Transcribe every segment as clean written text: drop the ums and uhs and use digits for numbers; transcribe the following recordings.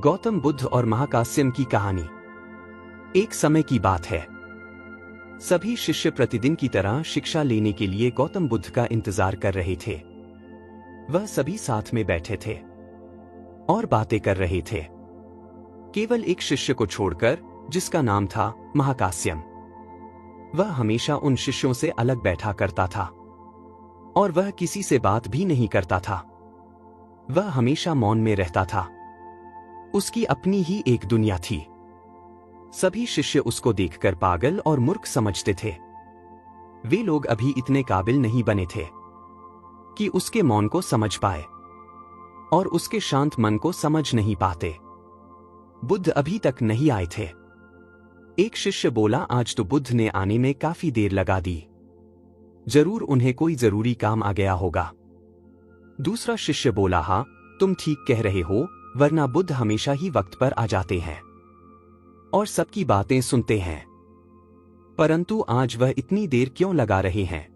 गौतम बुद्ध और महाकास्यम की कहानी। एक समय की बात है। सभी शिष्य प्रतिदिन की तरह शिक्षा लेने के लिए गौतम बुद्ध का इंतजार कर रहे थे। वह सभी साथ में बैठे थे और बातें कर रहे थे, केवल एक शिष्य को छोड़कर, जिसका नाम था महाकास्यम। वह हमेशा उन शिष्यों से अलग बैठा करता था और वह किसी से बात भी नहीं करता था। वह हमेशा मौन में रहता था। उसकी अपनी ही एक दुनिया थी। सभी शिष्य उसको देखकर पागल और मूर्ख समझते थे। वे लोग अभी इतने काबिल नहीं बने थे कि उसके मौन को समझ पाए और उसके शांत मन को समझ नहीं पाते। बुद्ध अभी तक नहीं आए थे। एक शिष्य बोला, आज तो बुद्ध ने आने में काफी देर लगा दी। जरूर उन्हें कोई जरूरी काम आ गया होगा। दूसरा शिष्य बोला, हाँ, तुम ठीक कह रहे हो, वरना बुद्ध हमेशा ही वक्त पर आ जाते हैं और सबकी बातें सुनते हैं। परंतु आज वह इतनी देर क्यों लगा रहे हैं?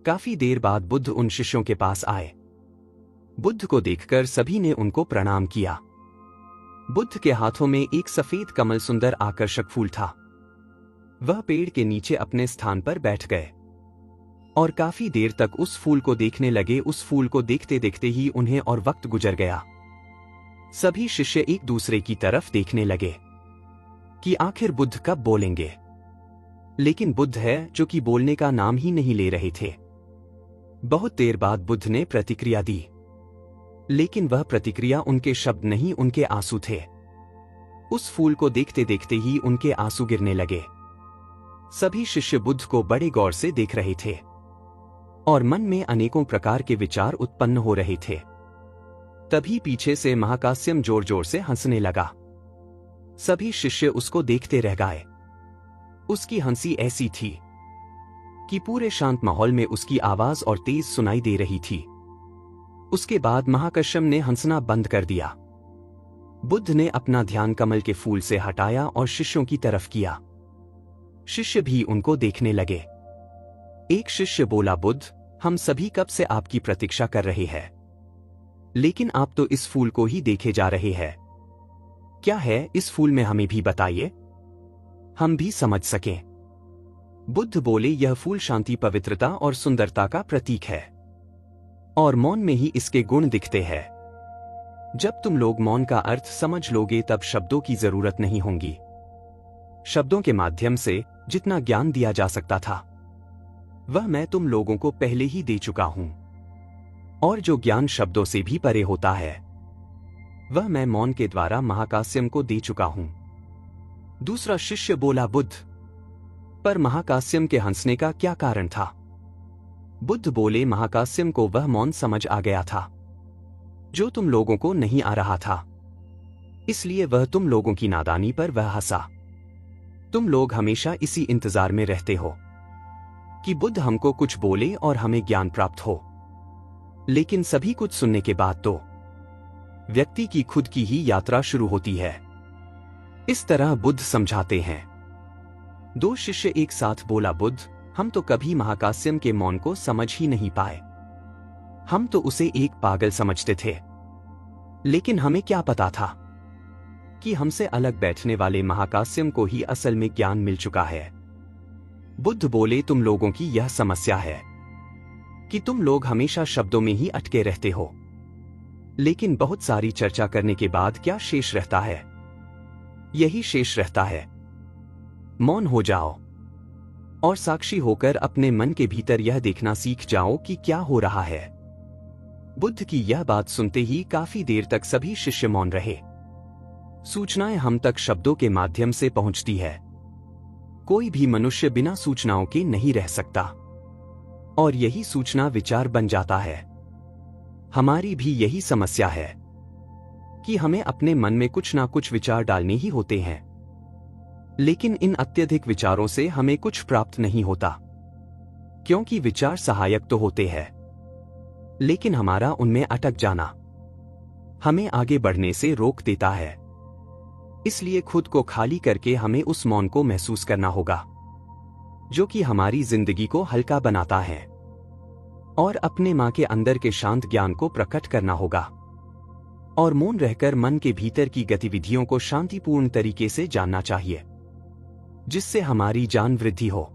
काफी देर बाद बुद्ध उन शिष्यों के पास आए। बुद्ध को देखकर सभी ने उनको प्रणाम किया। बुद्ध के हाथों में एक सफेद कमल सुंदर आकर्षक फूल था। वह पेड़ के नीचे अपने स्थान पर बैठ गए और काफी देर तक उस फूल को देखने लगे। उस फूल को देखते देखते ही उन्हें और वक्त गुजर गया। सभी शिष्य एक दूसरे की तरफ देखने लगे कि आखिर बुद्ध कब बोलेंगे। लेकिन बुद्ध है जो कि बोलने का नाम ही नहीं ले रहे थे। बहुत देर बाद बुद्ध ने प्रतिक्रिया दी, लेकिन वह प्रतिक्रिया उनके शब्द नहीं, उनके आंसू थे। उस फूल को देखते देखते ही उनके आंसू गिरने लगे। सभी शिष्य बुद्ध को बड़े गौर से देख रहे थे और मन में अनेकों प्रकार के विचार उत्पन्न हो रहे थे। तभी पीछे से महाकास्यम जोर जोर से हंसने लगा। सभी शिष्य उसको देखते रह गए। उसकी हंसी ऐसी थी कि पूरे शांत माहौल में उसकी आवाज और तेज सुनाई दे रही थी। उसके बाद महाकास्यम ने हंसना बंद कर दिया। बुद्ध ने अपना ध्यान कमल के फूल से हटाया और शिष्यों की तरफ किया। शिष्य भी उनको देखने लगे। एक शिष्य बोला, बुद्ध, हम सभी कब से आपकी प्रतीक्षा कर रहे हैं, लेकिन आप तो इस फूल को ही देखे जा रहे हैं। क्या है इस फूल में, हमें भी बताइए, हम भी समझ सकें। बुद्ध बोले, यह फूल शांति, पवित्रता और सुंदरता का प्रतीक है और मौन में ही इसके गुण दिखते हैं। जब तुम लोग मौन का अर्थ समझ लोगे तब शब्दों की जरूरत नहीं होगी। शब्दों के माध्यम से जितना ज्ञान दिया जा सकता था वह मैं तुम लोगों को पहले ही दे चुका हूं, और जो ज्ञान शब्दों से भी परे होता है वह मैं मौन के द्वारा महाकास्यम को दे चुका हूं। दूसरा शिष्य बोला, बुद्ध, पर महाकास्यम के हंसने का क्या कारण था? बुद्ध बोले, महाकास्यम को वह मौन समझ आ गया था जो तुम लोगों को नहीं आ रहा था, इसलिए वह तुम लोगों की नादानी पर वह हंसा। तुम लोग हमेशा इसी इंतजार में रहते हो कि बुद्ध हमको कुछ बोले और हमें ज्ञान प्राप्त हो, लेकिन सभी कुछ सुनने के बाद तो व्यक्ति की खुद की ही यात्रा शुरू होती है। इस तरह बुद्ध समझाते हैं। दो शिष्य एक साथ बोला, बुद्ध, हम तो कभी महाकास्यम के मौन को समझ ही नहीं पाए। हम तो उसे एक पागल समझते थे, लेकिन हमें क्या पता था कि हमसे अलग बैठने वाले महाकास्यम को ही असल में ज्ञान मिल चुका है। बुद्ध बोले, तुम लोगों की यह समस्या है कि तुम लोग हमेशा शब्दों में ही अटके रहते हो, लेकिन बहुत सारी चर्चा करने के बाद क्या शेष रहता है? यही शेष रहता है। मौन हो जाओ और साक्षी होकर अपने मन के भीतर यह देखना सीख जाओ कि क्या हो रहा है। बुद्ध की यह बात सुनते ही काफी देर तक सभी शिष्य मौन रहे। सूचनाएं हम तक शब्दों के माध्यम से पहुंचती है। कोई भी मनुष्य बिना सूचनाओं के नहीं रह सकता और यही सूचना विचार बन जाता है। हमारी भी यही समस्या है कि हमें अपने मन में कुछ ना कुछ विचार डालने ही होते हैं, लेकिन इन अत्यधिक विचारों से हमें कुछ प्राप्त नहीं होता, क्योंकि विचार सहायक तो होते हैं, लेकिन हमारा उनमें अटक जाना हमें आगे बढ़ने से रोक देता है। इसलिए खुद को खाली करके हमें उस मौन को महसूस करना होगा जो कि हमारी जिंदगी को हल्का बनाता है, और अपने मां के अंदर के शांत ज्ञान को प्रकट करना होगा और मौन रहकर मन के भीतर की गतिविधियों को शांतिपूर्ण तरीके से जानना चाहिए, जिससे हमारी ज्ञान वृद्धि हो।